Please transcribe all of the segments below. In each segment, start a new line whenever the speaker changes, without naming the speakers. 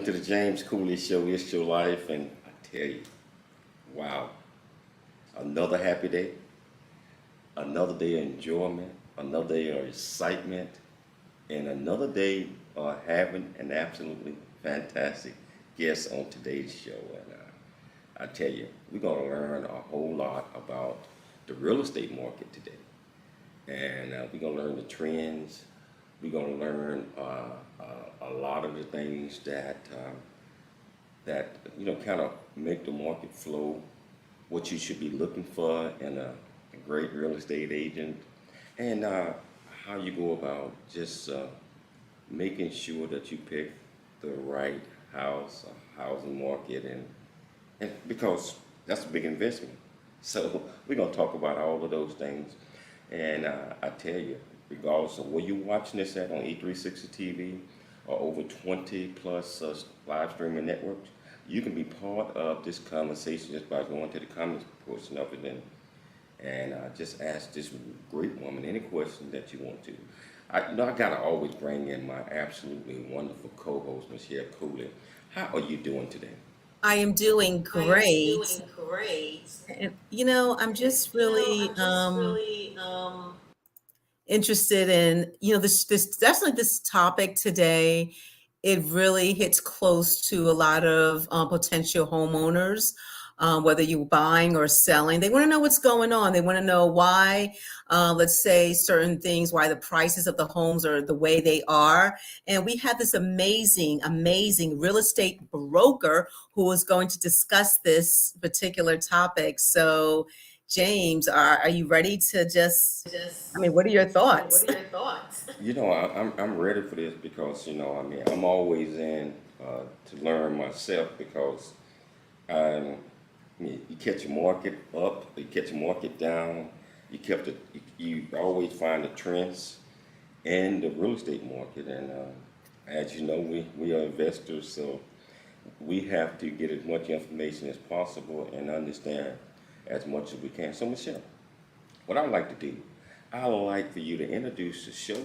welcome to the James Cooley Show. It's your life, and I tell you, wow, another happy day, another day of enjoyment, another day of excitement, and another day of having an absolutely fantastic guest on today's show. And I tell you, we're going to learn a whole lot about the real estate market today. And we're going to learn the trends. We're going to learn a lot of the things that kind of make the market flow, what you should be looking for in a great real estate agent, and how you go about just making sure that you pick the right house, housing market, and because that's a big investment. So we're gonna talk about all of those things, and I tell you, regardless of where you're watching this at on E360 TV or over 20 plus live streaming networks, you can be part of this conversation just by going to the comments portion of it and just ask this great woman any question that you want to. I gotta always bring in my absolutely wonderful co-host, Michelle Cooley. How are you doing today?
I am doing
I am
great.
doing great.
And, I'm
And
just really
I'm just really
interested in, this definitely this topic today. It really hits close to a lot of potential homeowners, whether you're buying or selling. They want to know what's going on. They want to know why, let's say, certain things, why the prices of the homes are the way they are. And we have this amazing real estate broker who is going to discuss this particular topic. So, James, are you ready to
just,
what are your
what
thoughts?
are your thoughts? I'm ready for this because I'm always in to learn myself because I you catch a market up, you catch a market down, you always find the trends in the real estate market, and as you know, we are investors, so we have to get as much information as possible and understand as much as we can. So Michelle, what I would like to do, I would like for you to introduce the show,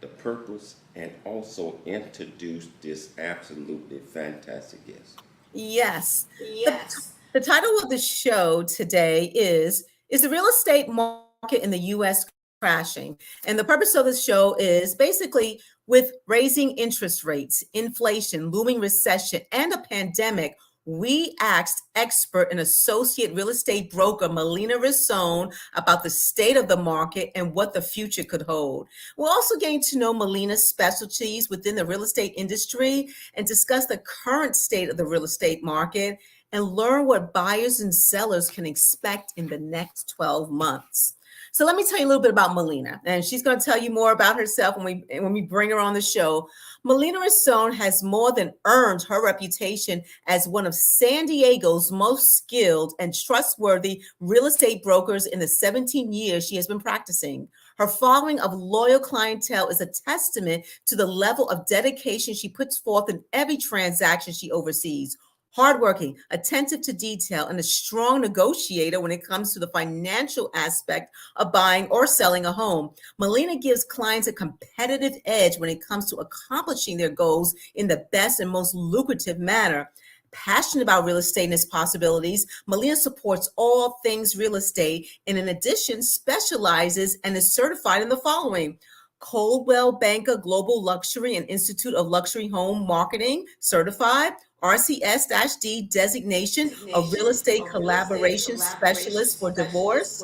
the purpose, and also introduce this absolutely fantastic guest.
Yes. The,
Yes.
the title of the show today is the real estate market in the US crashing? And the purpose of the show is basically with raising interest rates, inflation, looming recession, and a pandemic. We asked expert and associate real estate broker Melina Rissone about the state of the market and what the future could hold. We're also getting to know Melina's specialties within the real estate industry and discuss the current state of the real estate market and learn what buyers and sellers can expect in the next 12 months. So let me tell you a little bit about Melina, and she's going to tell you more about herself when we bring her on the show. Melina Rissone has more than earned her reputation as one of San Diego's most skilled and trustworthy real estate brokers in the 17 years she has been practicing. Her following of loyal clientele is a testament to the level of dedication she puts forth in every transaction she oversees. Hardworking, attentive to detail, and a strong negotiator when it comes to the financial aspect of buying or selling a home. Melina gives clients a competitive edge when it comes to accomplishing their goals in the best and most lucrative manner. Passionate about real estate and its possibilities, Melina supports all things real estate and, in addition, specializes and is certified in the following: Coldwell Banker Global Luxury and Institute of Luxury Home Marketing certified, RCS-D designation of real estate collaboration specialist for divorce,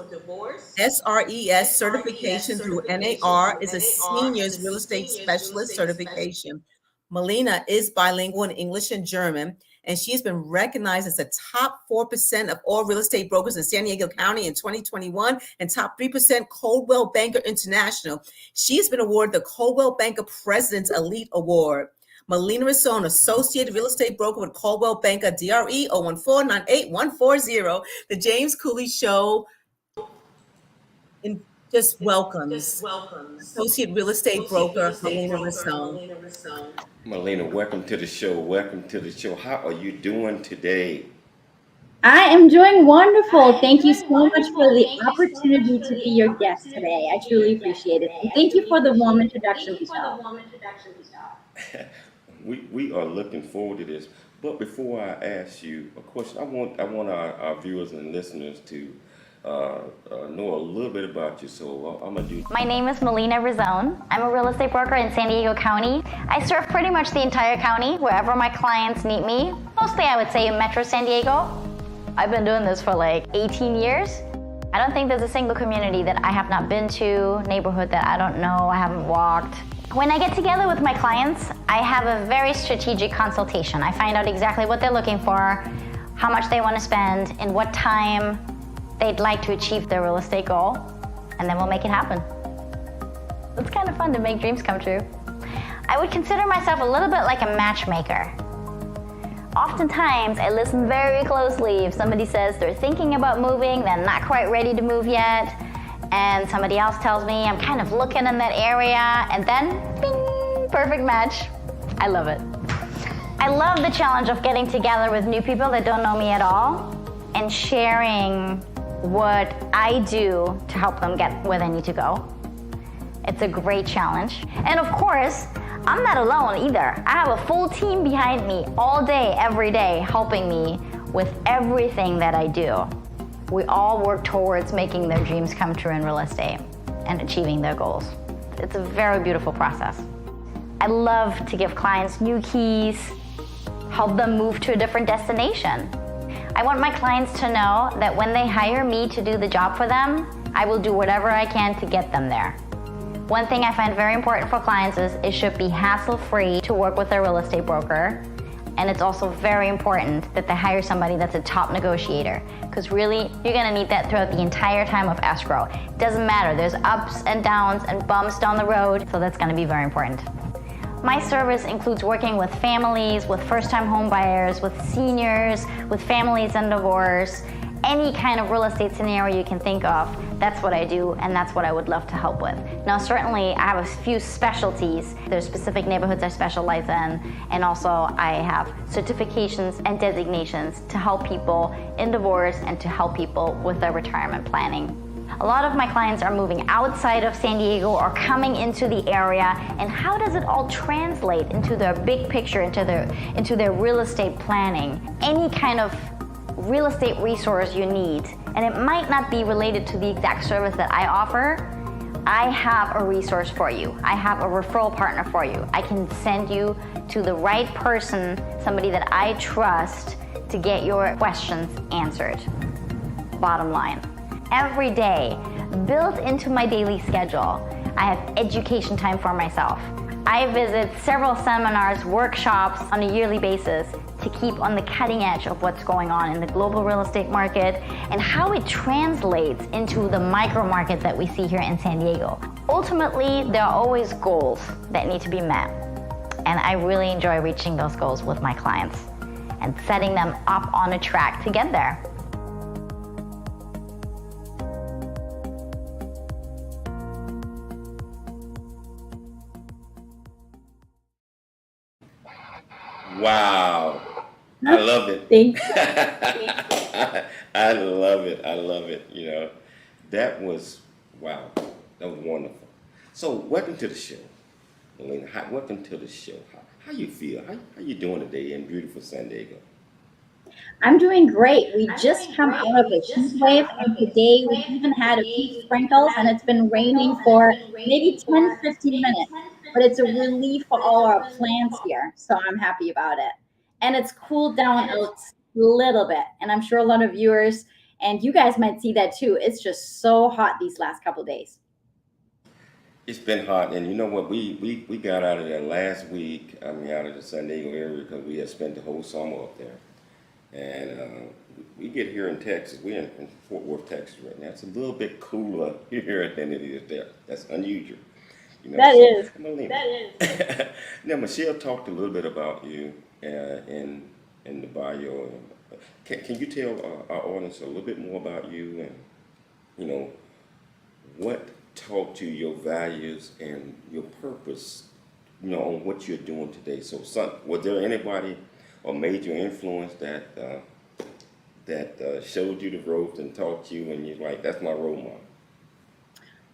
SRES certification through NAR is a seniors real estate specialist certification. Melina is bilingual in English and German, and she has been recognized as the top 4% of all real estate brokers in San Diego County in 2021 and top 3% Coldwell Banker International. She has been awarded the Coldwell Banker President's Elite Award. Melina Rissone, Associate Real Estate Broker with Coldwell Banker, DRE 014-98140. The James Cooley Show and just
Just
welcomes
welcomes
Associate Real Estate
associate real
Broker
estate
Melina
broker
Rissone.
Molina Rizzone. Melina, welcome to the show. Welcome to the show. How are you doing today?
I am doing
I
wonderful.
am
Thank you
doing
so much for
wonderful.
the
Thank you so much
opportunity
for
to be
the
your guest
opportunity
today.
to
I
be your
truly
guest
appreciate it.
today.
And
I
thank you
truly
for the warm
appreciate it. And thank
introduction,
you for the
Michelle.
warm introduction, Michelle. we are looking forward to this. But before I ask you a question, I want our viewers and listeners to know a little bit about you. So I'm gonna do.
My name is Molina Rizzone. I'm a real estate broker in San Diego County. I serve pretty much the entire county, wherever my clients need me. Mostly, I would say in Metro San Diego. I've been doing this for like 18 years. I don't think there's a single community that I have not been to, neighborhood that I don't know, I haven't walked. When I get together with my clients, I have a very strategic consultation. I find out exactly what they're looking for, how much they want to spend, in what time they'd like to achieve their real estate goal, and then we'll make it happen. It's kind of fun to make dreams come true. I would consider myself a little bit like a matchmaker. Oftentimes, I listen very closely if somebody says they're thinking about moving, they're not quite ready to move yet, and somebody else tells me I'm kind of looking in that area, and then, bing, perfect match. I love it. I love the challenge of getting together with new people that don't know me at all and sharing what I do to help them get where they need to go. It's a great challenge. And of course, I'm not alone either. I have a full team behind me all day, every day, helping me with everything that I do. We all work towards making their dreams come true in real estate and achieving their goals. It's a very beautiful process. I love to give clients new keys, help them move to a different destination. I want my clients to know that when they hire me to do the job for them, I will do whatever I can to get them there. One thing I find very important for clients is it should be hassle-free to work with their real estate broker. And it's also very important that they hire somebody that's a top negotiator, because really, you're gonna need that throughout the entire time of escrow. It doesn't matter, there's ups and downs and bumps down the road, so that's gonna be very important. My service includes working with families, with first-time home buyers, with seniors, with families in divorce, any kind of real estate scenario you can think of. That's what I do, and that's what I would love to help with. Now, certainly, I have a few specialties. There's specific neighborhoods I specialize in, and also I have certifications and designations to help people in divorce and to help people with their retirement planning. A lot of my clients are moving outside of San Diego or coming into the area, and how does it all translate into their big picture, into their real estate planning? Any kind of real estate resource you need, and it might not be related to the exact service that I offer, I have a resource for you. I have a referral partner for you. I can send you to the right person, somebody that I trust, to get your questions answered. Bottom line, every day, built into my daily schedule, I have education time for myself. I visit several seminars, workshops on a yearly basis to keep on the cutting edge of what's going on in the global real estate market and how it translates into the micro market that we see here in San Diego. Ultimately, there are always goals that need to be met, and I really enjoy reaching those goals with my clients and setting them up on a track to get there.
Wow, I love it.
Thank
I love it. I love it. You know, that was wow. That was wonderful. So, welcome to the show, Melina. Welcome to the show. How you feel? How you doing today in beautiful San Diego?
I'm doing great. We just come out of a heat wave, and today we even had a few sprinkles, and it's been raining for maybe 10, 15 minutes. But it's a relief for all our plants here, so I'm happy about it. And it's cooled down a little bit, and I'm sure a lot of viewers and you guys might see that too. It's just so hot these last couple days.
It's been hot, and you know what? We got out of there last week. I mean, out of the San Diego area because we had spent the whole summer up there. And we get here in Texas. We're in Fort Worth, Texas right now. It's a little bit cooler here than it is there. That's unusual. You know,
That is.
Melina. That is. Now, Michelle talked a little bit about you in the bio. Can you tell our audience a little bit more about you and, you know, what taught you your values and your purpose, you know, on what you're doing today? So, was there anybody or major influence that showed you the ropes and taught you, and you're like, that's my role model?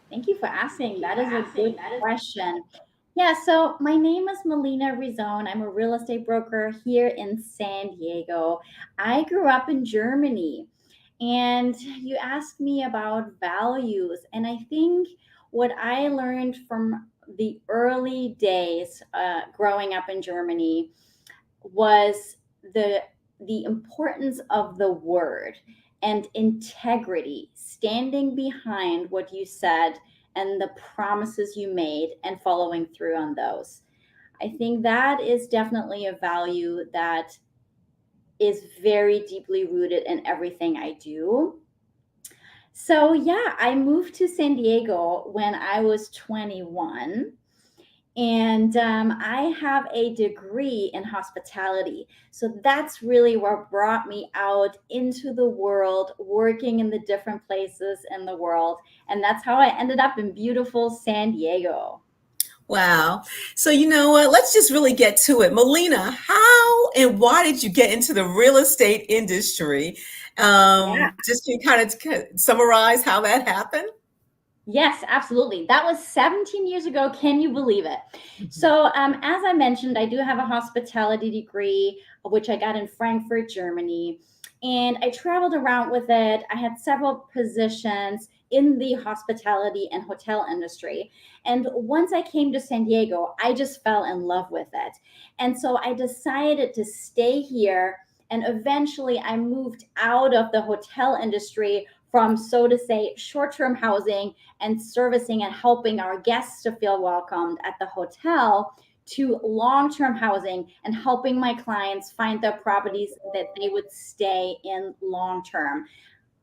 Thank you for asking. That is a good question. Yeah, so my name is Melina Rissone. I'm a real estate broker here in San Diego. I grew up in Germany, and you asked me about values. And I think what I learned from the early days growing up in Germany was the the importance of the word and integrity, standing behind what you said and the promises you made and following through on those. I think that is definitely a value that is very deeply rooted in everything I do. So, yeah, I moved to San Diego when I was 21. And I have a degree in hospitality. So that's really what brought me out into the world, working in the different places in the world. And that's how I ended up in beautiful San Diego.
Wow. So you know what? Let's just really get to it. Molina, how and why did you get into the real estate industry?
Yeah.
Just to kind of summarize how that happened.
Yes, absolutely. That was 17 years ago. Can you believe it?
Mhm.
So, as I mentioned, I do have a hospitality degree, which I got in Frankfurt, Germany. And I traveled around with it. I had several positions in the hospitality and hotel industry. And once I came to San Diego, I just fell in love with it. And so I decided to stay here. And eventually I moved out of the hotel industry from, so to say, short term housing and servicing and helping our guests to feel welcomed at the hotel to long-term housing and helping my clients find the properties that they would stay in long term.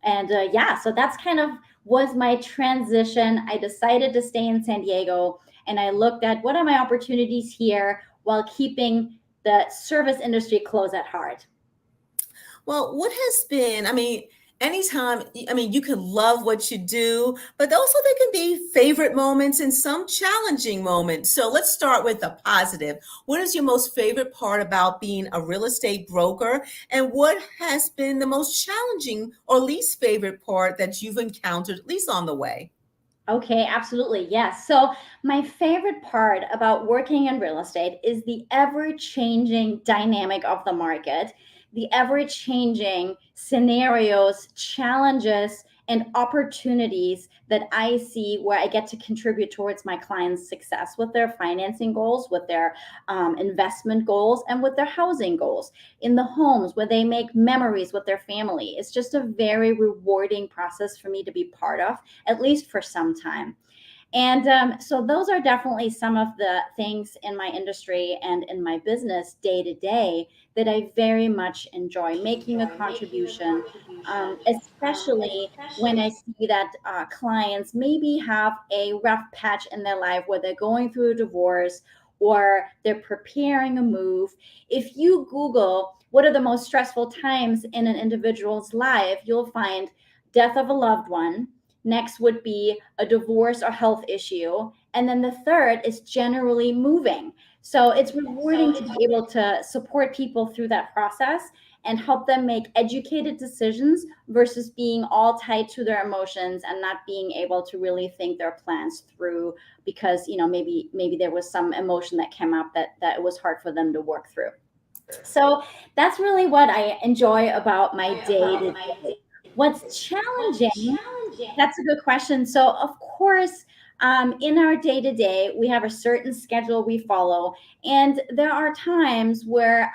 And yeah, so that's kind of was my transition. I decided to stay in San Diego, and I looked at what are my opportunities here while keeping the service industry close at heart.
Well, what has been, anytime, you can love what you do, but also there can be favorite moments and some challenging moments. So let's start with the positive. What is your most favorite part about being a real estate broker? And what has been the most challenging or least favorite part that you've encountered, at least on the way?
Okay, absolutely. Yes. So, my favorite part about working in real estate is the ever changing dynamic of the market, the ever changing scenarios, challenges, and opportunities that I see where I get to contribute towards my clients' success with their financing goals, with their investment goals, and with their housing goals in the homes where they make memories with their family. It's just a very rewarding process for me to be part of, at least for some time. And so those are definitely some of the things in my industry and in my business day to day that I very much enjoy making a contribution, especially when I see that clients maybe have a rough patch in their life where they're going through a divorce or they're preparing a move. If you Google what are the most stressful times in an individual's life, you'll find death of a loved one. Next would be a divorce or health issue. And then the third is generally moving. So it's rewarding to be able to support people through that process and help them make educated decisions versus being all tied to their emotions and not being able to really think their plans through because maybe there was some emotion that came up that it was hard for them to work through. So that's really what I enjoy about my day to day. What's challenging? That's a good question. So, of course, in our day to day, we have a certain schedule we follow, and there are times where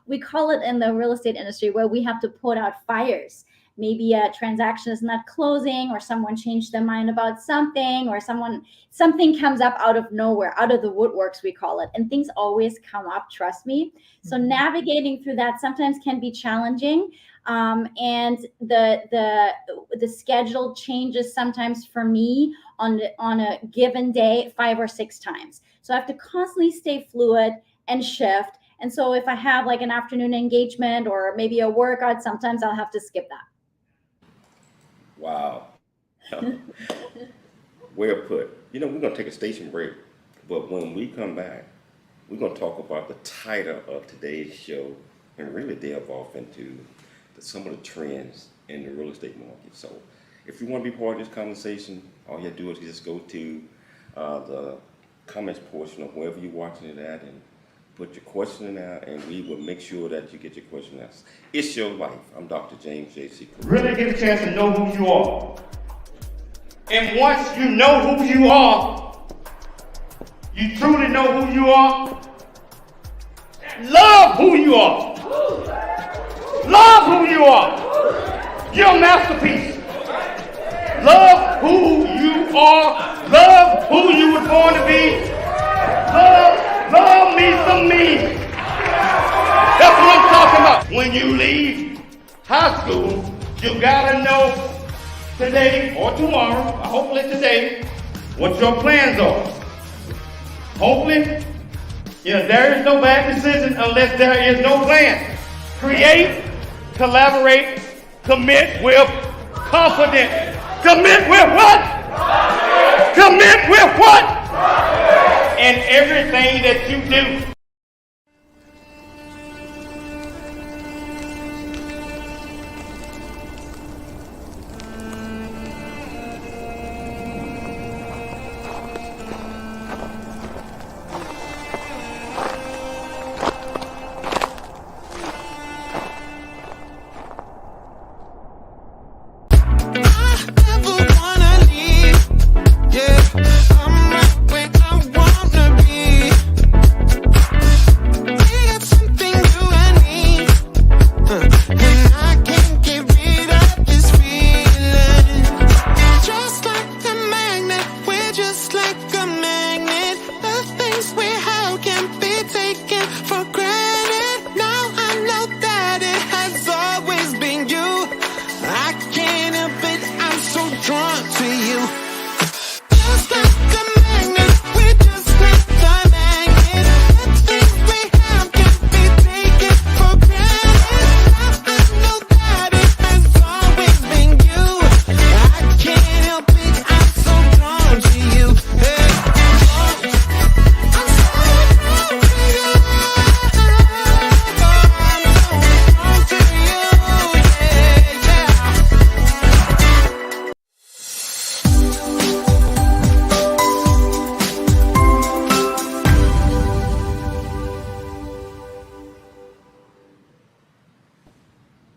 we call it in the real estate industry where we have to put out fires. Maybe a transaction is not closing, or someone changed their mind about something, or something comes up out of nowhere, out of the woodworks, we call it, and things always come up. Trust me. So navigating through that sometimes can be challenging, and the schedule changes sometimes for me on a given day 5 or 6 times. So I have to constantly stay fluid and shift. And so if I have like an afternoon engagement or maybe a workout, sometimes I'll have to skip that.
Wow. Well put. We're going to take a station break, but when we come back, we're going to talk about the title of today's show and really delve off into some of the trends in the real estate market. So, if you want to be part of this conversation, all you have to do is just go to the comments portion of wherever you're watching it at and put your question in there, and we will make sure that you get your question asked. It's your life. I'm Dr. James J.C.
Really get a chance to know who you are. And once you know who you are, you truly know who you are, love who you are. Love who you are. You're a masterpiece. Love who you are. Love who you were born to be. Love me some me. That's what I'm talking about. When you leave high school, you gotta know today or tomorrow, or hopefully today, what your plans are. Hopefully, there is no bad decision unless there is no plan. Create, collaborate, commit with confidence. Commit with what? Commit with what? In everything that you do.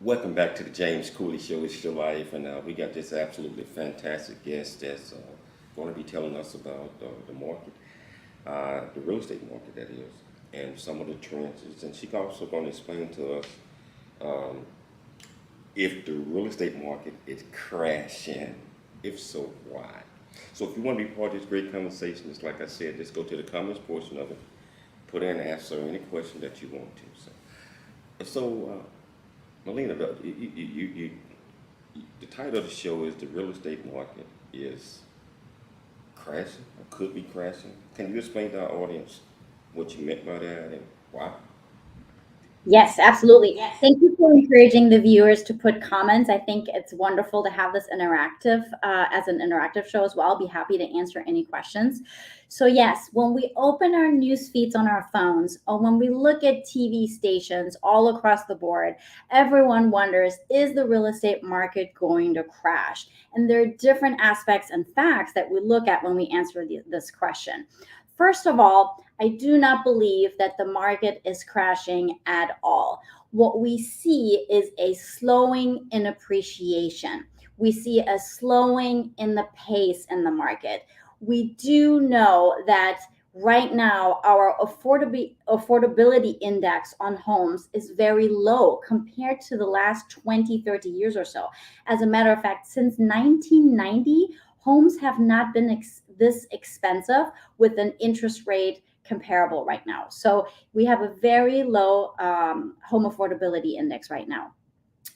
Welcome back to the James Cooley Show. It's your life, and we got this absolutely fantastic guest that's going to be telling us about the market, the real estate market, that is, and some of the trends. And she's also going to explain to us if the real estate market is crashing. If so, why? So if you want to be part of this great conversation, it's like I said, just go to the comments portion of it, put in and answer any question that you want to. So Melina, the title of the show is The Real Estate Market is Crashing, or could be crashing. Can you explain to our audience what you meant by that and why?
Yes, absolutely. Thank you for encouraging the viewers to put comments. I think it's wonderful to have this interactive as an interactive show as well. I'll be happy to answer any questions. So yes, when we open our news feeds on our phones, or when we look at TV stations all across the board, everyone wonders, is the real estate market going to crash? And there are different aspects and facts that we look at when we answer this question. First of all, I do not believe that the market is crashing at all. What we see is a slowing in appreciation. We see a slowing in the pace in the market. We do know that right now our affordability index on homes is very low compared to the last 20, 30 years or so. As a matter of fact, since 1990, homes have not been this expensive with an interest rate comparable right now. So we have a very low home affordability index right now.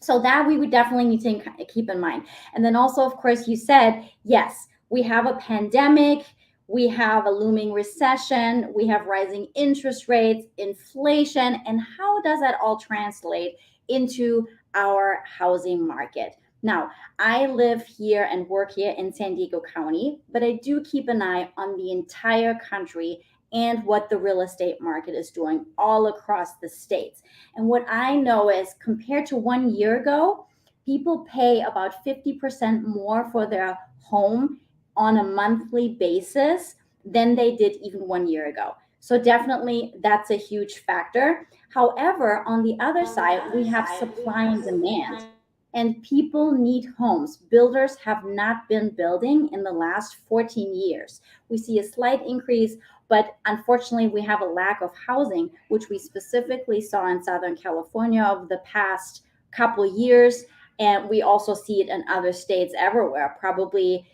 So that we would definitely need to keep in mind. And then also, of course, you said, yes, we have a pandemic, we have a looming recession, we have rising interest rates, inflation, and how does that all translate into our housing market? Now, I live here and work here in San Diego County, but I do keep an eye on the entire country and what the real estate market is doing all across the states. And what I know is, compared to 1 year ago, people pay about 50% more for their home on a monthly basis than they did even 1 year ago. So definitely that's a huge factor. However, on the other side, we have supply and demand. And people need homes. Builders have not been building in the last 14 years. We see a slight increase, but unfortunately, we have a lack of housing, which we specifically saw in Southern California over the past couple years. And we also see it in other states everywhere. Probably,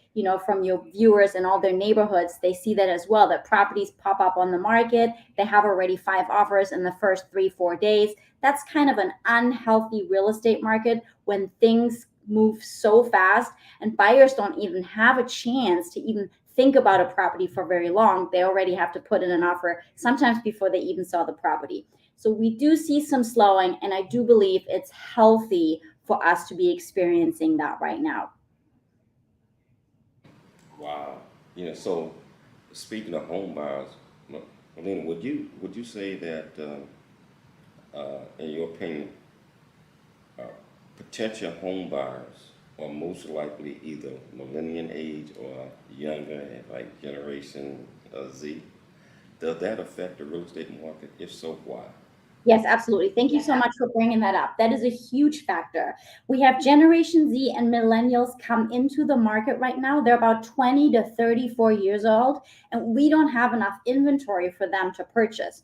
from your viewers in all their neighborhoods, they see that as well, that properties pop up on the market. They have already 5 offers in the first 3-4 days. That's kind of an unhealthy real estate market when things move so fast and buyers don't even have a chance to even think about a property for very long. They already have to put in an offer sometimes before they even saw the property. So we do see some slowing, and I do believe it's healthy for us to be experiencing that right now.
Wow. So speaking of home buyers, Melina, would you say that, in your opinion, potential home buyers are most likely either millennial age or younger, like Generation Z? Does that affect the real estate market? If so, why?
Yes, absolutely. Thank you so much for bringing that up. That is a huge factor. We have Generation Z and millennials come into the market right now. They're about 20 to 34 years old, and we don't have enough inventory for them to purchase.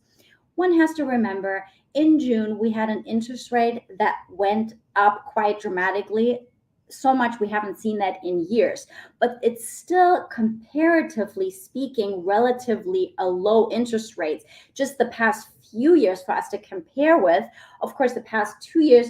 One has to remember, in June, we had an interest rate that went up quite dramatically. So much we haven't seen that in years, but it's still, comparatively speaking, relatively a low interest rate. Just the past few years for us to compare with, of course, the past 2,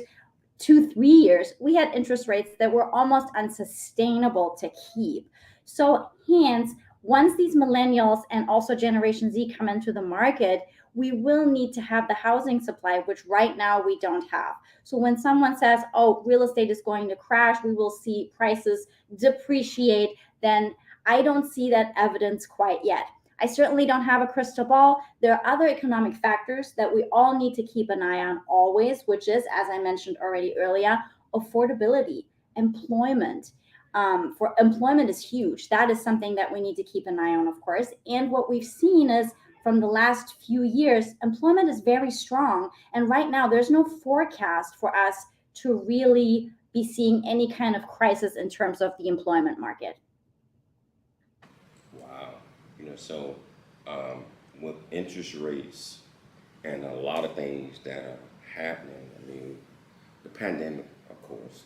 3 years, we had interest rates that were almost unsustainable to keep. So hence, once these millennials and also Generation Z come into the market, we will need to have the housing supply, which right now we don't have. So when someone says, oh, real estate is going to crash, we will see prices depreciate, then I don't see that evidence quite yet. I certainly don't have a crystal ball. There are other economic factors that we all need to keep an eye on always, which is, as I mentioned already earlier, affordability, employment. For employment is huge. That is something that we need to keep an eye on, of course. And what we've seen is, from the last few years, employment is very strong. And right now, there's no forecast for us to really be seeing any kind of crisis in terms of the employment market.
Wow. So with interest rates and a lot of things that are happening, the pandemic, of course,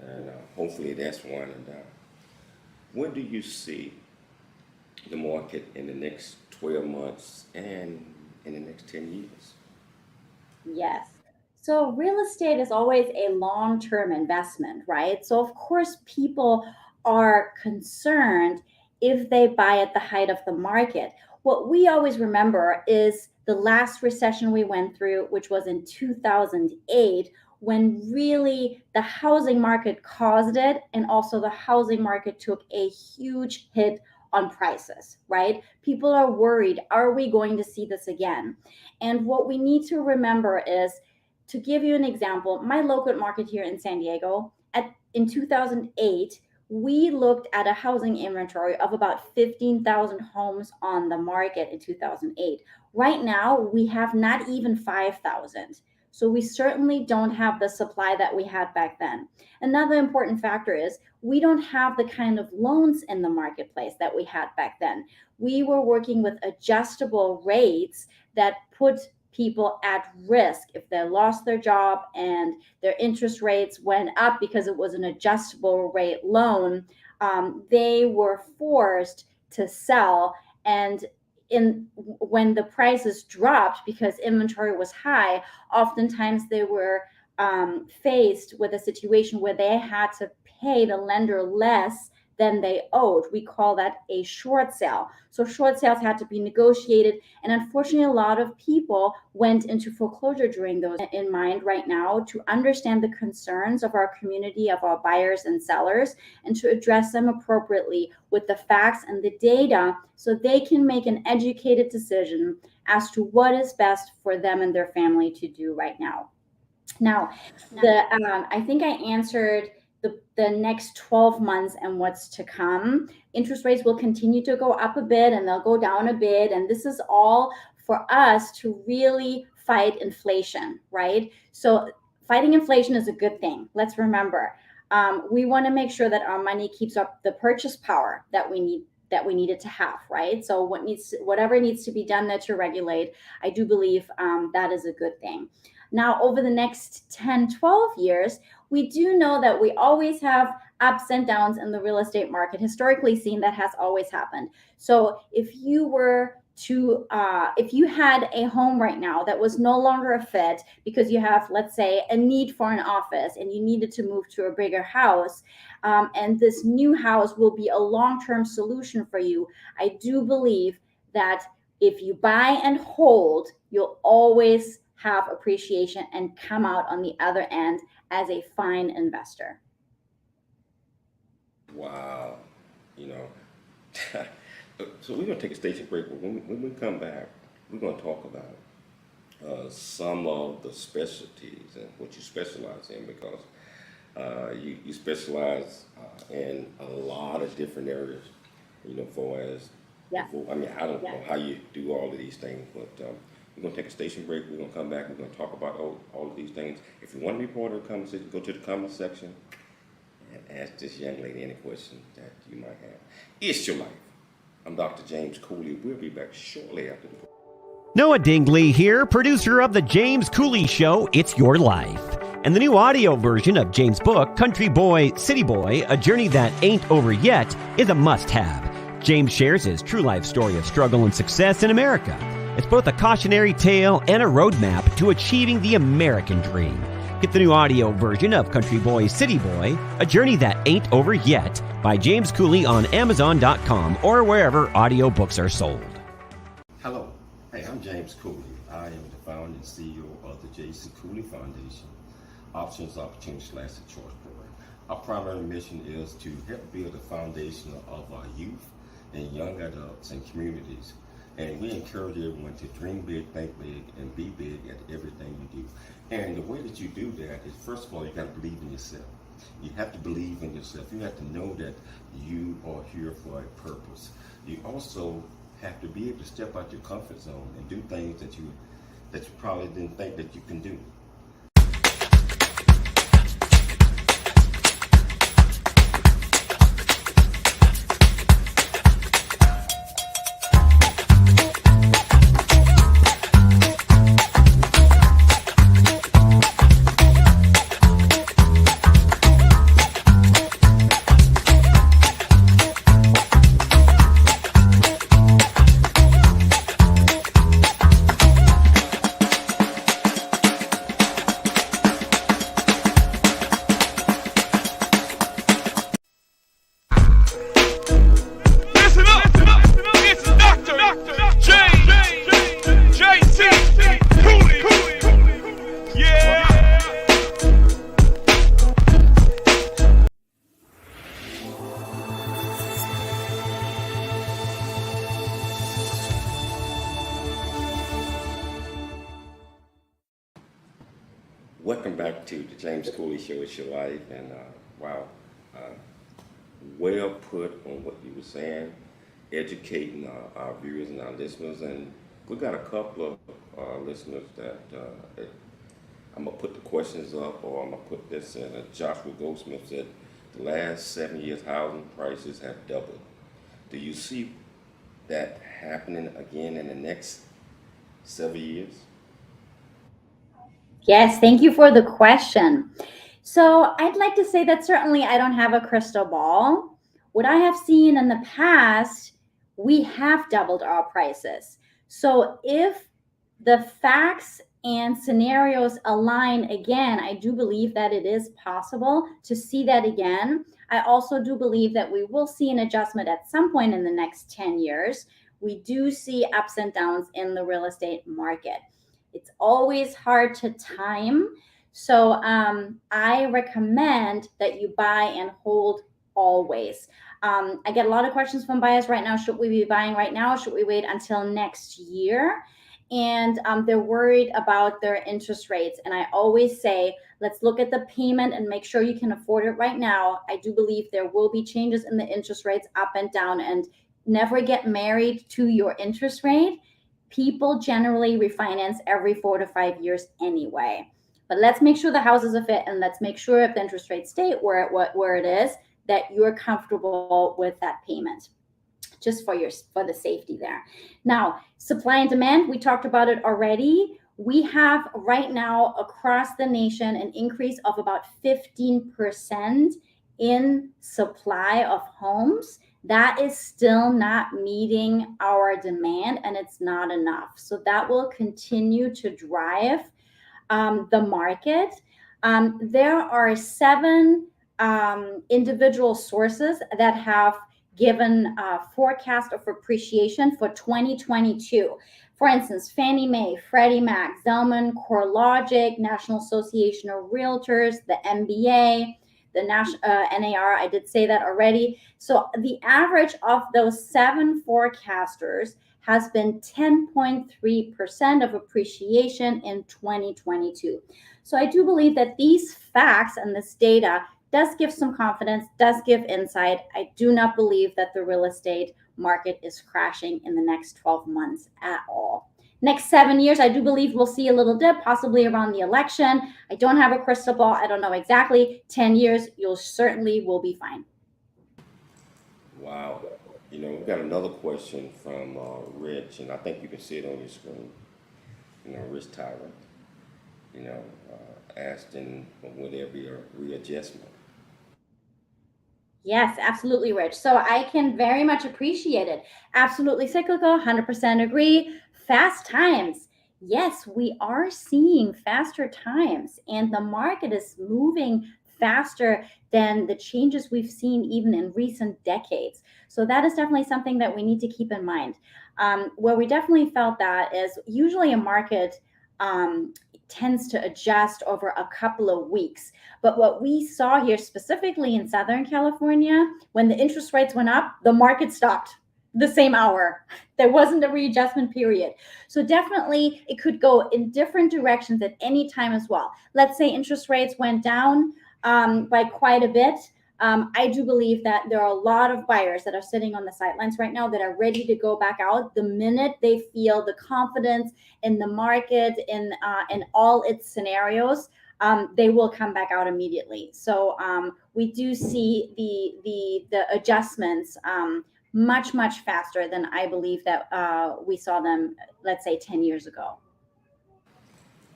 and hopefully that's winding down. Where do you see the market in the next 12 months and in the next 10 years?
Yes. So real estate is always a long-term investment, right? So of course people are concerned if they buy at the height of the market. What we always remember is the last recession we went through, which was in 2008, when really the housing market caused it, and also the housing market took a huge hit on prices, right? People are worried, are we going to see this again? And what we need to remember is, to give you an example, my local market here in San Diego, in 2008, we looked at a housing inventory of about 15,000 homes on the market in 2008. Right now, we have not even 5,000. So we certainly don't have the supply that we had back then. Another important factor is we don't have the kind of loans in the marketplace that we had back then. We were working with adjustable rates that put people at risk if they lost their job and their interest rates went up because it was an adjustable rate loan. They were forced to sell, and when the prices dropped because inventory was high, oftentimes they were faced with a situation where they had to pay the lender less than they owed. We call that a short sale. So short sales had to be negotiated, and unfortunately a lot of people went into foreclosure during those. In mind right now, to understand the concerns of our community, of our buyers and sellers, and to address them appropriately with the facts and the data, so they can make an educated decision as to what is best for them and their family to do right now. Now, I think I answered the next 12 months and what's to come. Interest rates will continue to go up a bit and they'll go down a bit. And this is all for us to really fight inflation, right? So fighting inflation is a good thing. Let's remember, we want to make sure that our money keeps up the purchase power that we need it to have, right? So whatever needs to be done there to regulate, I do believe that is a good thing. Now, over the next 10, 12 years, we do know that we always have ups and downs in the real estate market. Historically seen, that has always happened. So if you had a home right now that was no longer a fit because you have, let's say, a need for an office and you needed to move to a bigger house, and this new house will be a long-term solution for you, I do believe that if you buy and hold, you'll always have appreciation and come out on the other end as a fine investor.
Wow. So we're going to take a station break, but when we come back, we're going to talk about some of the specialties and what you specialize in, because you specialize in a lot of different areas, for as,
Yeah.
I don't know how you do all of these things, but we're going to take a station break. We're going to come back. We're going to talk about all of these things. If you want to be part of the conversation, go to the comment section and ask this young lady any question that you might have. It's your life. I'm Dr. James Cooley. We'll be back shortly after the break.
Noah Dingley here, producer of The James Cooley Show, It's Your Life. And the new audio version of James' book, Country Boy, City Boy, A Journey That Ain't Over Yet, is a must-have. James shares his true life story of struggle and success in America. It's both a cautionary tale and a roadmap to achieving the American dream. Get the new audio version of Country Boy, City Boy, A Journey That Ain't Over Yet by James Cooley on Amazon.com or wherever audiobooks are sold.
Hello. Hey, I'm James Cooley. I am the founder and CEO of the J.C. Cooley Foundation, Options, Opportunities, Lasting Choice Program. Our primary mission is to help build a foundation of our youth and young adults and communities. And we encourage everyone to dream big, think big, and be big at everything you do. And the way that you do that is, first of all, you got to believe in yourself. You have to believe in yourself. You have to know that you are here for a purpose. You also have to be able to step out your comfort zone and do things that you probably didn't think that you can do. Welcome back to the James Cooley Show, It's Your Life. And wow, well put on what you were saying, educating our viewers and our listeners. And we got a couple of listeners that I'm going to put the questions up, or I'm going to put this in. Joshua Goldsmith said, the last 7 years housing prices have doubled. Do you see that happening again in the next several years?
Yes, thank you for the question. So I'd like to say that certainly I don't have a crystal ball. What I have seen in the past, we have doubled our prices. So if the facts and scenarios align again, I do believe that it is possible to see that again. I also do believe that we will see an adjustment at some point in the next 10 years. We do see ups and downs in the real estate market. It's always hard to time. So I recommend that you buy and hold always. I get a lot of questions from buyers right now. Should we be buying right now? Should we wait until next year? And they're worried about their interest rates. And I always say, Let's look at the payment and make sure you can afford it right now. I do believe there will be changes in the interest rates up and down, and never get married to your interest rate. People generally refinance every 4 to 5 years anyway. But let's make sure the house is a fit, and let's make sure if the interest rates stay where it is, that you're comfortable with that payment, just for the safety there. Now, supply and demand, we talked about it already. We have right now across the nation an increase of about 15% in supply of homes. That is still not meeting our demand, and it's not enough. So that will continue to drive the market. There are 7 individual sources that have given a forecast of appreciation for 2022. For instance, Fannie Mae, Freddie Mac, Zelman, CoreLogic, National Association of Realtors, the MBA, the NAR, I did say that already. So the average of those 7 forecasters has been 10.3% of appreciation in 2022. So I do believe that these facts and this data does give some confidence, does give insight. I do not believe that the real estate market is crashing in the next 12 months at all. Next 7 years, I do believe we'll see a little dip, possibly around the election. I don't have a crystal ball. I don't know exactly. 10 years, you'll certainly will be fine.
Wow. You know, we've got another question from Rich, and I think you can see it on your screen. You know, Rich Tyrant, you know, asking will there be a readjustment?
Yes, absolutely, Rich. So I can very much appreciate it. Absolutely cyclical, 100% agree. Fast times. Yes, we are seeing faster times, and the market is moving faster than the changes we've seen even in recent decades. So that is definitely something that we need to keep in mind. Where we definitely felt that is usually a market tends to adjust over a couple of weeks. But what we saw here specifically in Southern California, when the interest rates went up, the market stopped the same hour. There wasn't a readjustment period. So definitely it could go in different directions at any time as well. Let's say interest rates went down by quite a bit. I do believe that there are a lot of buyers that are sitting on the sidelines right now that are ready to go back out the minute they feel the confidence in the market, in all its scenarios. They will come back out immediately. So we do see the adjustments much faster than I believe that we saw them, let's say, 10 years ago.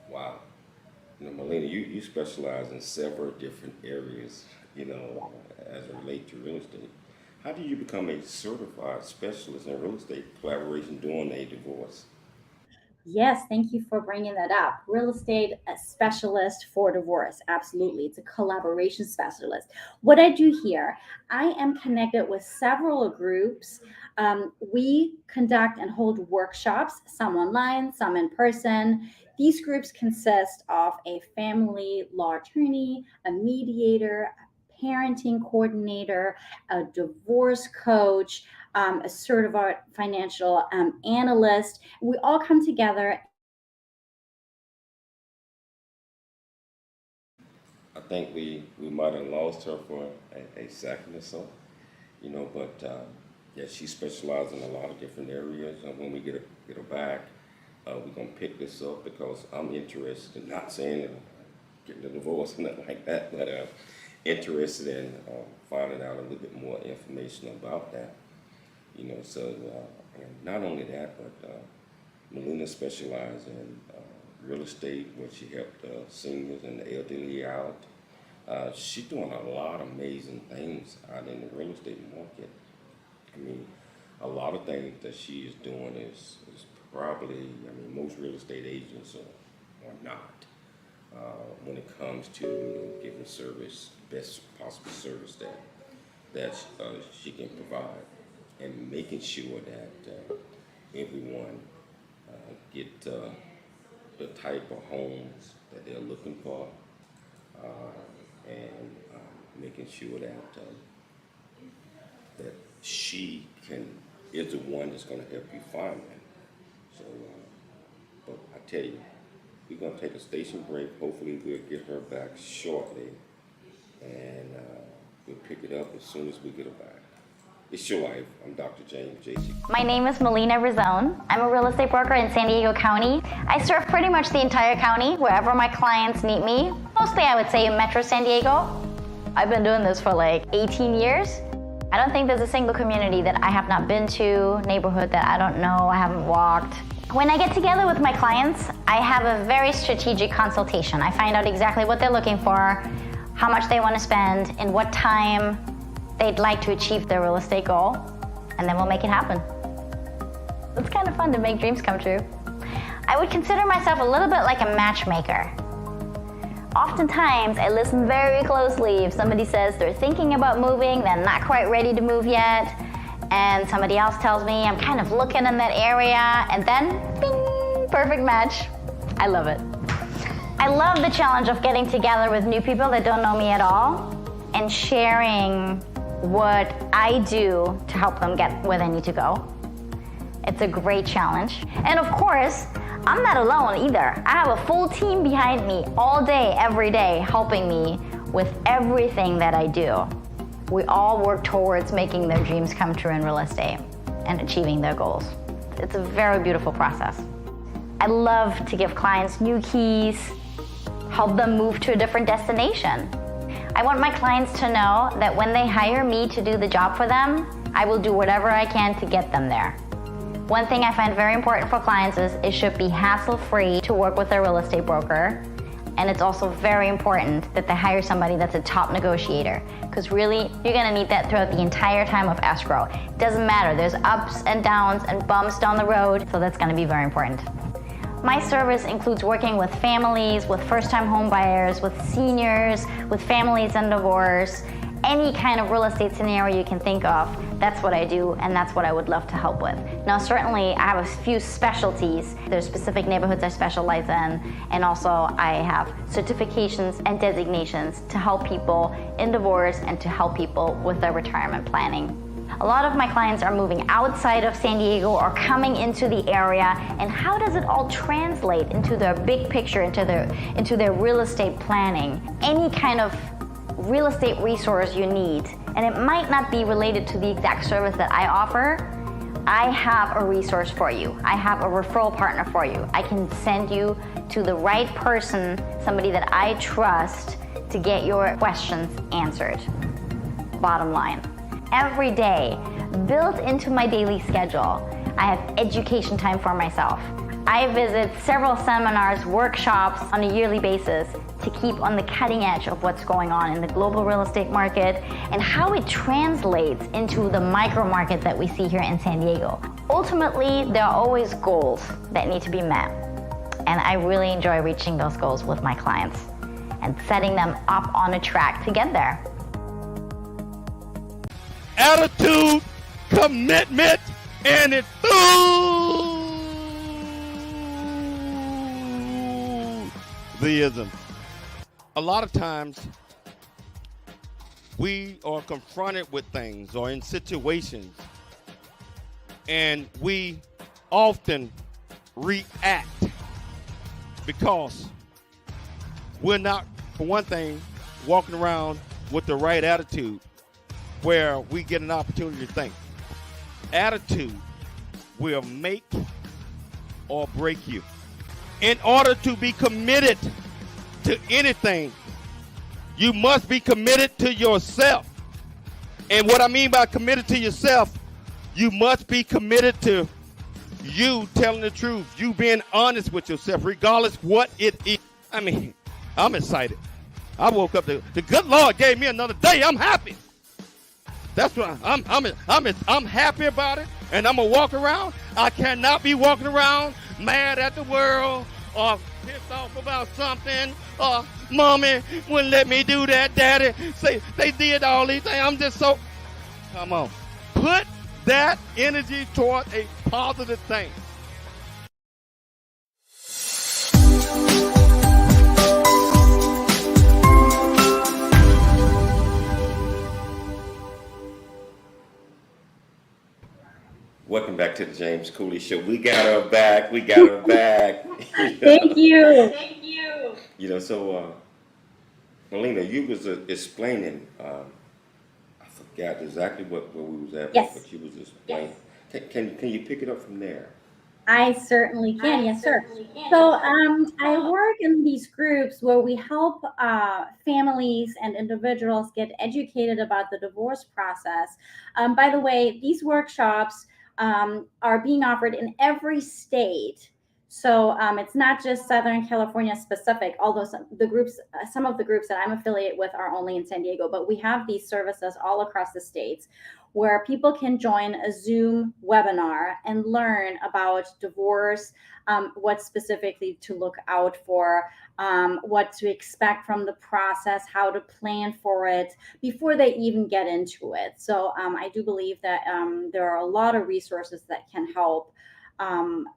Wow. You know, Melina, you specialize in several different areas, you know, as it relates to real estate. How do you become a certified specialist in real estate collaboration during a divorce?
Yes, thank you for bringing that up. Real estate a specialist for divorce. Absolutely. It's a collaboration specialist. What I do here, I am connected with several groups. We conduct and hold workshops, some online, some in person. These groups consist of a family law attorney, a mediator, a parenting coordinator, a divorce coach, a certified financial analyst. We all come together.
I think we might have lost her for a second or so, you know, but yeah, she specializes in a lot of different areas. And when we get her back, we're gonna pick this up because I'm interested. Not saying that I'm getting a divorce or nothing like that, but interested in finding out a little bit more information about that. You know, so and not only that, but Melina specializes in real estate, where she helped seniors and the elderly out. She's doing a lot of amazing things out in the real estate market. I mean, a lot of things that she is doing is probably, I mean, most real estate agents are not. When it comes to, you know, giving service, best possible service that she can provide, and making sure that everyone get the type of homes that they're looking for, and making sure that she is the one that's going to help you find them. So, but I tell you, we're going to take a station break. Hopefully we'll get her back shortly, and we'll pick it up as soon as we get her back. It's your life. I'm Dr. James J.C.
My name is Melina Rissone. I'm a real estate broker in San Diego County. I serve pretty much the entire county, wherever my clients need me. Mostly, I would say in Metro San Diego. I've been doing this for like 18 years. I don't think there's a single community that I have not been to, neighborhood that I don't know, I haven't walked. When I get together with my clients, I have a very strategic consultation. I find out exactly what they're looking for, how much they want to spend, in what time they'd like to achieve their real estate goal, and then we'll make it happen. It's kind of fun to make dreams come true. I would consider myself a little bit like a matchmaker. Oftentimes, I listen very closely if somebody says they're thinking about moving, they're not quite ready to move yet, and somebody else tells me I'm kind of looking in that area, and then, bing, perfect match. I love it. I love the challenge of getting together with new people that don't know me at all and sharing what I do to help them get where they need to go. It's a great challenge. And of course, I'm not alone either. I have a full team behind me all day, every day, helping me with everything that I do. We all work towards making their dreams come true in real estate and achieving their goals. It's a very beautiful process. I love to give clients new keys, help them move to a different destination. I want my clients to know that when they hire me to do the job for them, I will do whatever I can to get them there. One thing I find very important for clients is it should be hassle-free to work with their real estate broker. And it's also very important that they hire somebody that's a top negotiator, because really, you're gonna need that throughout the entire time of escrow. It doesn't matter, there's ups and downs and bumps down the road, so that's gonna be very important. My service includes working with families, with first-time home buyers, with seniors, with families in divorce, any kind of real estate scenario you can think of. That's what I do, and that's what I would love to help with. Now, certainly, I have a few specialties. There's specific neighborhoods I specialize in, and also I have certifications and designations to help people in divorce and to help people with their retirement planning. A lot of my clients are moving outside of San Diego or coming into the area, and how does it all translate into their big picture, into their real estate planning? Any kind of real estate resource you need, and it might not be related to the exact service that I offer, I have a resource for you. I have a referral partner for you. I can send you to the right person, somebody that I trust, to get your questions answered. Bottom line. Every day, built into my daily schedule, I have education time for myself. I visit several seminars, workshops on a yearly basis to keep on the cutting edge of what's going on in the global real estate market and how it translates into the micro market that we see here in San Diego. Ultimately, there are always goals that need to be met, and I really enjoy reaching those goals with my clients and setting them up on a track to get there.
Attitude, commitment, and enthusiasm. A lot of times, we are confronted with things or in situations, and we often react because we're not, for one thing, walking around with the right attitude, where we get an opportunity to think. Attitude will make or break you. In order to be committed to anything, you must be committed to yourself. And what I mean by committed to yourself, you must be committed to you telling the truth, you being honest with yourself, regardless what it is. I mean, I'm excited. I woke up, the good Lord gave me another day. I'm happy. That's what I'm happy about it, and I'm gonna walk around. I cannot be walking around mad at the world or pissed off about something. Or mommy wouldn't let me do that, daddy. Say they did all these things. I'm just so. Come on, put that energy toward a positive thing.
Welcome back to the James Cooley Show. We got her back. We got her back.
Thank you.
So Melina, you was explaining. I forgot exactly where we was at,
Yes.
but you was explaining. Can you pick it up from there?
I certainly can, yes, sir. So I work in these groups where we help families and individuals get educated about the divorce process. By the way, these workshops are being offered in every state. So it's not just Southern California specific, although some of the groups that I'm affiliated with are only in San Diego, but we have these services all across the states where people can join a Zoom webinar and learn about divorce, what specifically to look out for, what to expect from the process, how to plan for it before they even get into it. So I do believe that there are a lot of resources that can help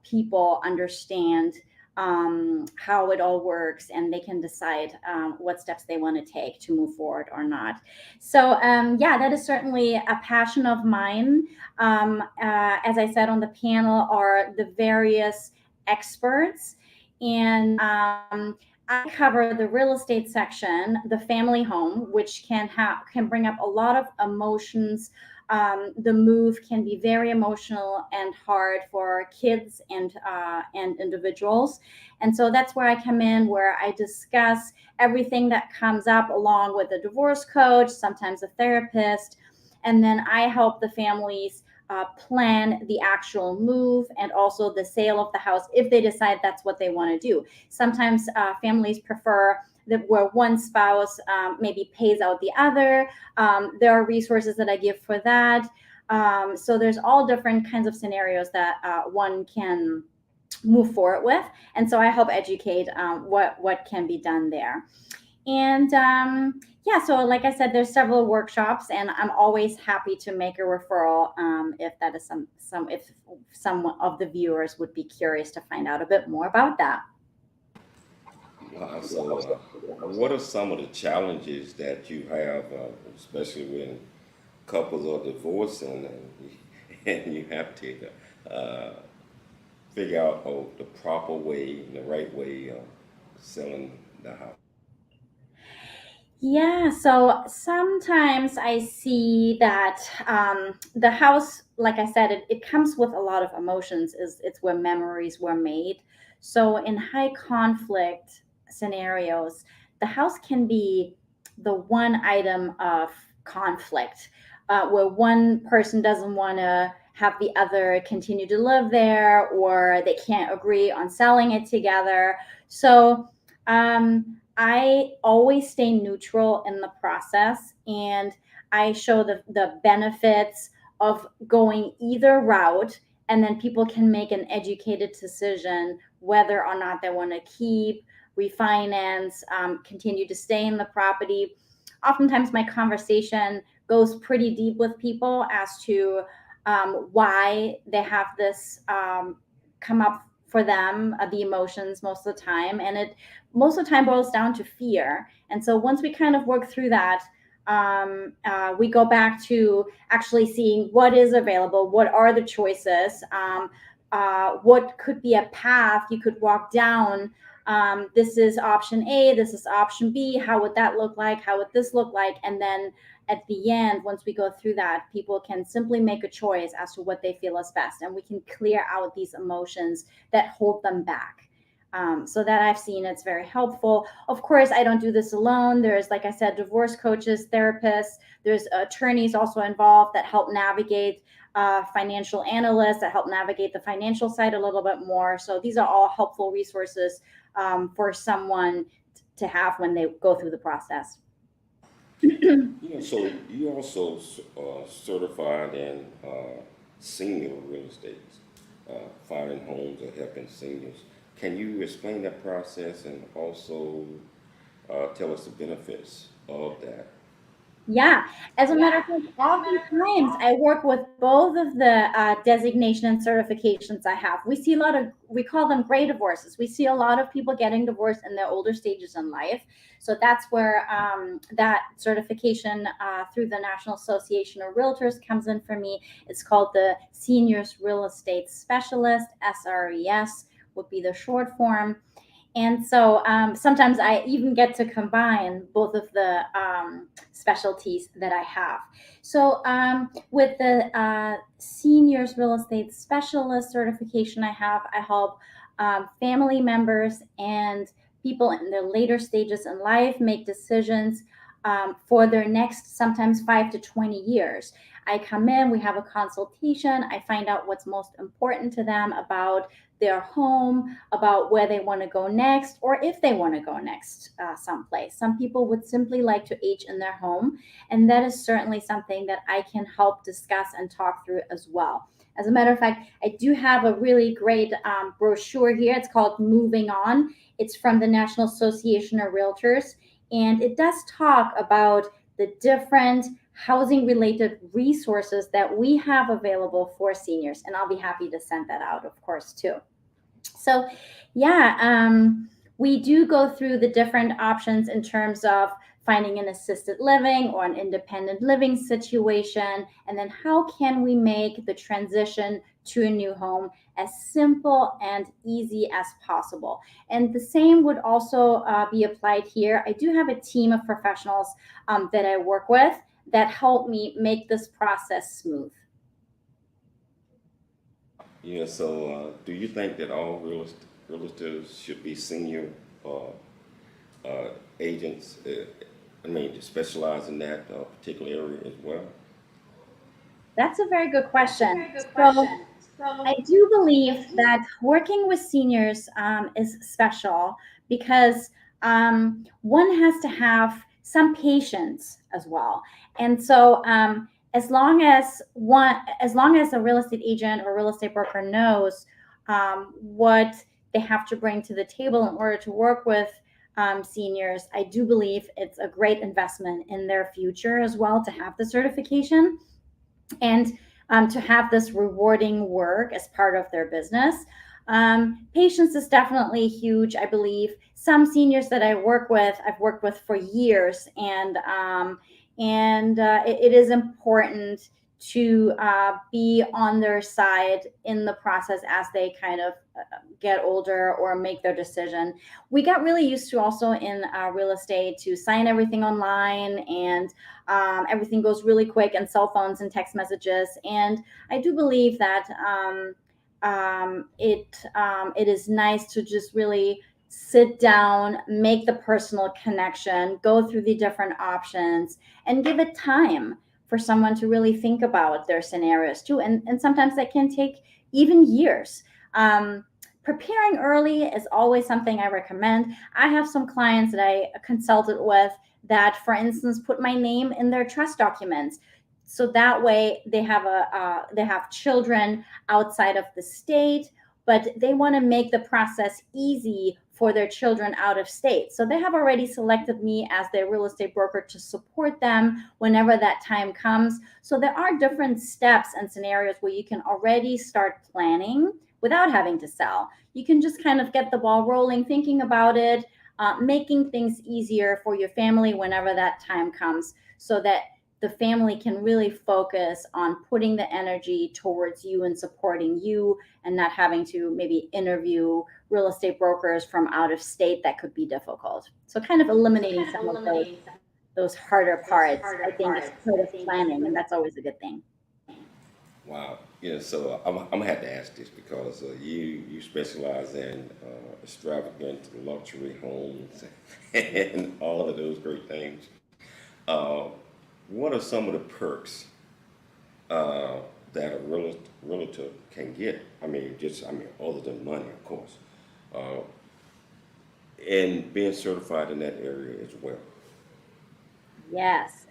people understand how it all works, and they can decide what steps they want to take to move forward or not. So yeah, that is certainly a passion of mine. As I said on the panel, are the various experts, and I cover the real estate section, the family home, which can bring up a lot of emotions. The move can be very emotional and hard for kids and individuals, and so that's where I come in, where I discuss everything that comes up along with a divorce coach, sometimes a therapist, and then I help the families plan the actual move and also the sale of the house if they decide that's what they want to do. Sometimes families prefer that where one spouse maybe pays out the other. There are resources that I give for that. So there's all different kinds of scenarios that one can move forward with. And so I help educate what can be done there. And yeah, so like I said, there's several workshops, and I'm always happy to make a referral if that is if some of the viewers would be curious to find out a bit more about that.
So, what are some of the challenges that you have, especially when couples are divorcing and you have to figure out the proper way, the right way of selling the house?
Yeah, so sometimes I see that the house, like I said, it comes with a lot of emotions. It's where memories were made. So in high conflict scenarios, the house can be the one item of conflict where one person doesn't want to have the other continue to live there, or they can't agree on selling it together. So I always stay neutral in the process, and I show the benefits of going either route, and then people can make an educated decision whether or not they want to keep, refinance, continue to stay in the property. Oftentimes my conversation goes pretty deep with people as to why they have this come up for them, the emotions most of the time, and it most of the time boils down to fear. And so once we kind of work through that, we go back to actually seeing what is available, what are the choices, what could be a path you could walk down. This is option A, this is option B. How would that look like? How would this look like? And then at the end, once we go through that, people can simply make a choice as to what they feel is best, and we can clear out these emotions that hold them back. So that I've seen, it's very helpful. Of course, I don't do this alone. There's, like I said, divorce coaches, therapists. There's attorneys also involved that help navigate, financial analysts that help navigate the financial side a little bit more. So these are all helpful resources for someone to have when they go through the process.
So you also certified in senior real estate, finding homes or helping seniors. Can you explain that process and also tell us the benefits of that?
Yeah, as a matter of fact, oftentimes I work with both of the designation and certifications I have. We see a lot of, we call them gray divorces. We see a lot of people getting divorced in their older stages in life. So that's where that certification through the National Association of Realtors comes in for me. It's called the Seniors Real Estate Specialist, SRES would be the short form. And so sometimes I even get to combine both of the specialties that I have. So with the seniors real estate specialist certification I help family members and people in their later stages in life make decisions for their next sometimes 5 to 20 years. I come in, we have a consultation, I find out what's most important to them about their home, about where they want to go next, or if they want to go next someplace. Some people would simply like to age in their home, and that is certainly something that I can help discuss and talk through as well. As a matter of fact, I do have a really great brochure here. It's called Moving On. It's from the National Association of Realtors, and it does talk about the different housing related resources that we have available for seniors. And I'll be happy to send that out, of course, too. So, yeah, we do go through the different options in terms of finding an assisted living or an independent living situation, and then how can we make the transition to a new home as simple and easy as possible. And the same would also be applied here. I do have a team of professionals that I work with that help me make this process smooth.
Yeah, so do you think that all realtors should be senior agents? I mean, to specialize in that particular area as well?
That's a very good question. So I do believe that working with seniors is special because one has to have some patience as well. And so as long as a real estate agent or real estate broker knows what they have to bring to the table in order to work with seniors, I do believe it's a great investment in their future as well to have the certification and to have this rewarding work as part of their business. Patience is definitely huge, I believe. Some seniors that I've worked with for years, and it is important to be on their side in the process as they kind of get older or make their decision. We got really used to also in real estate to sign everything online, and everything goes really quick, and cell phones and text messages. And I do believe that it is nice to just really sit down, make the personal connection, go through the different options, and give it time for someone to really think about their scenarios too. And sometimes that can take even years. Preparing early is always something I recommend. I have some clients that I consulted with that, for instance, put my name in their trust documents. So that way they have children outside of the state, but they want to make the process easy for their children out of state. So they have already selected me as their real estate broker to support them whenever that time comes. So there are different steps and scenarios where you can already start planning without having to sell. You can just kind of get the ball rolling, thinking about it, making things easier for your family whenever that time comes, so that the family can really focus on putting the energy towards you and supporting you, and not having to maybe interview real estate brokers from out of state that could be difficult. So kind of eliminating some of those harder parts, I think, is part of planning, and that's always a good thing.
Wow. Yeah, so I'm gonna have to ask this because you specialize in extravagant luxury homes and all of those great things. Uh, what are some of the perks that a realtor can get? Other than money, of course, uh, and being certified in that area as well.
Yes.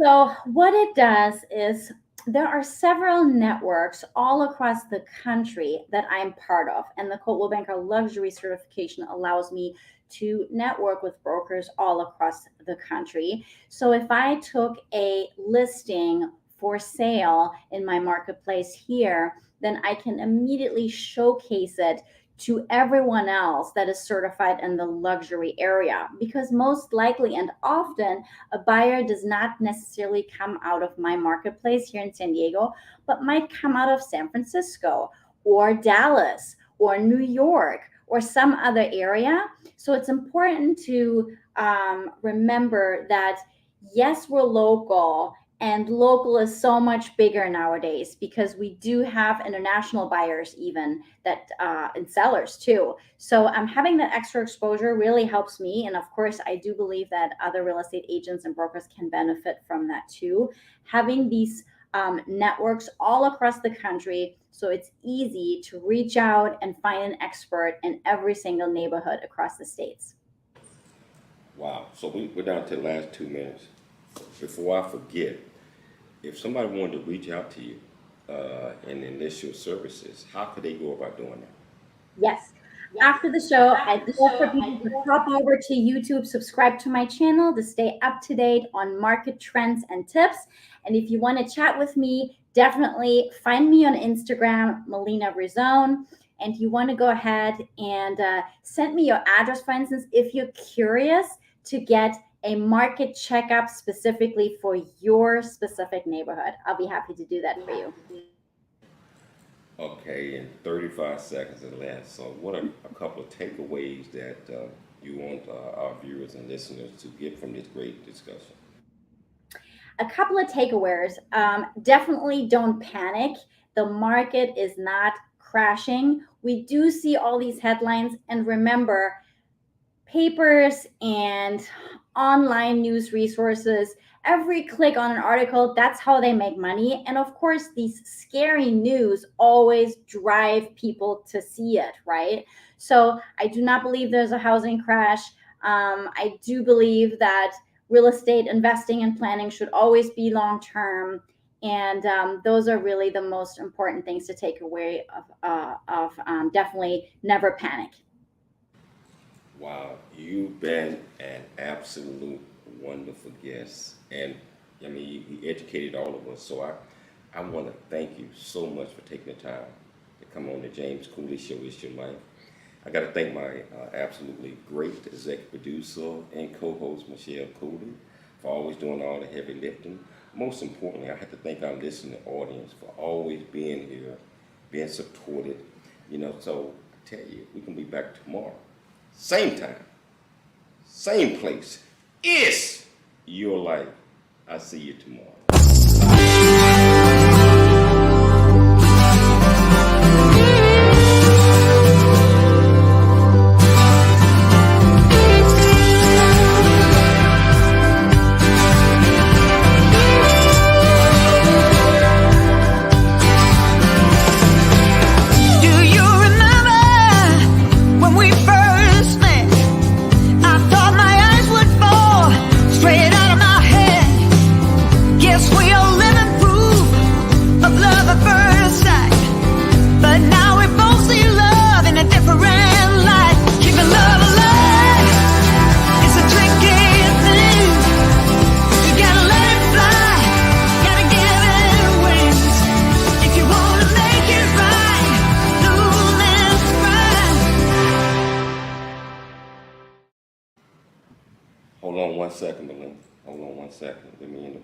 So what it does is there are several networks all across the country that I'm part of, and the Coldwell Banker Luxury Certification allows me to network with brokers all across the country. So if I took a listing for sale in my marketplace here, then I can immediately showcase it to everyone else that is certified in the luxury area, because most likely and often a buyer does not necessarily come out of my marketplace here in San Diego, but might come out of San Francisco or Dallas or New York or some other area. So it's important to remember that yes, we're local, and local is so much bigger nowadays because we do have international buyers even that and sellers too. So having that extra exposure really helps me. And of course, I do believe that other real estate agents and brokers can benefit from that too. Having these networks all across the country, so it's easy to reach out and find an expert in every single neighborhood across the states.
Wow. So we're down to the last 2 minutes. Before I forget, if somebody wanted to reach out to you and enlist your services, how could they go about doing that?
Yes. After the show, I'd love for people to hop over to YouTube, subscribe to my channel to stay up to date on market trends and tips. And if you want to chat with me, definitely find me on Instagram, Melina Rissone. And you want to go ahead and send me your address, for instance, if you're curious to get a market checkup specifically for your specific neighborhood. I'll be happy to do that for you.
Okay, in 35 seconds or less, so what are a couple of takeaways that you want our viewers and listeners to get from this great discussion?
A couple of takeaways. Definitely don't panic. The market is not crashing. We do see all these headlines, and remember, papers and online news resources, every click on an article, that's how they make money. And of course, these scary news always drive people to see it, right? So I do not believe there's a housing crash. I do believe that real estate investing and planning should always be long-term. And those are really the most important things to take away of definitely never panic.
Wow, you've been an absolute wonderful guest, and I mean, you educated all of us. So I want to thank you so much for taking the time to come on the James Cooley Show. It's Your Life. I got to thank my absolutely great executive producer and co-host Michelle Cooley for always doing all the heavy lifting. Most importantly, I have to thank our listening audience for always being here, being supported. You know, so I tell you, we can be back tomorrow. Same time, same place. It's Your Life. I'll see you tomorrow. Hold on 1 second, Melina. Hold on 1 second. Let me in the